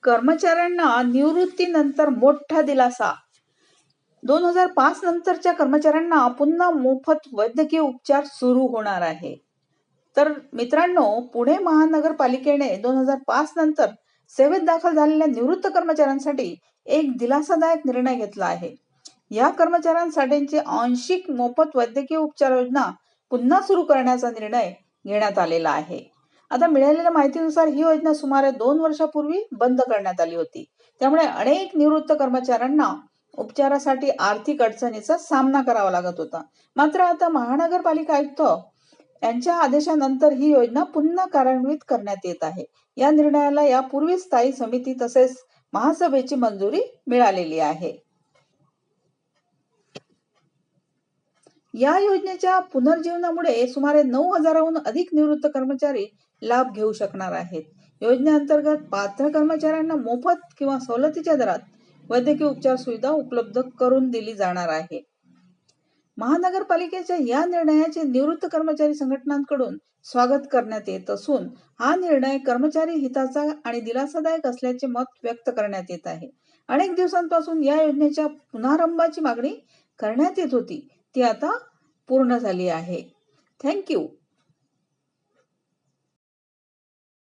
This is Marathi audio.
कर्मचाऱ्यांना निवृत्तीनंतर मोठा दिलासा. 2005 नंतरच्या कर्मचाऱ्यांना पुन्हा मोफत वैद्यकीय उपचार सुरू होणार आहे. तर मित्रांनो, पुणे महानगरपालिकेने 2005 नंतर सेवेत दाखल झालेल्या निवृत्त कर्मचाऱ्यांसाठी एक दिलासादायक निर्णय घेतला आहे. या कर्मचाऱ्यांसाठीची आंशिक मोफत वैद्यकीय उपचार योजना पुन्हा सुरू करण्याचा निर्णय घेण्यात आलेला आहे. आता मिळालेल्या माहितीनुसार ही योजना सुमारे 2 वर्षापूर्वी बंद करण्यात आली होती. त्यामुळे अनेक निवृत्त कर्मचाऱ्यांना उपचारासाठी आर्थिक अडचणीचा सामना करावा लागत होता. मात्र आता महानगरपालिका आयुक्त यांच्या आदेशानंतर ही योजना पुन्हा कार्यान्वित करण्यात येत आहे. या निर्णयाला यापूर्वी स्थायी समिती तसेच महासभेची मंजुरी मिळालेली आहे. या योजनेच्या पुनर्जीवनामुळे सुमारे 9,000हून अधिक निवृत्त कर्मचारी लाभ घेऊ शकणार आहेत. योजनेअंतर्गत पात्र कर्मचाऱ्यांना मोफत किंवा सवलतीच्या दरात वैद्यकीय उपचार सुविधा उपलब्ध करून दिली जाणार आहे. महानगरपालिकेच्या या निर्णयाचे निवृत्त कर्मचारी संघटनांकडून स्वागत करण्यात येत असून हा निर्णय कर्मचारी हिताचा आणि दिलासादायक असल्याचे मत व्यक्त करण्यात येत आहे. अनेक दिवसांपासून या योजनेच्या पुनरारंभाची मागणी करण्यात येत होती, ती आता पूर्ण झाली आहे. थँक्यू.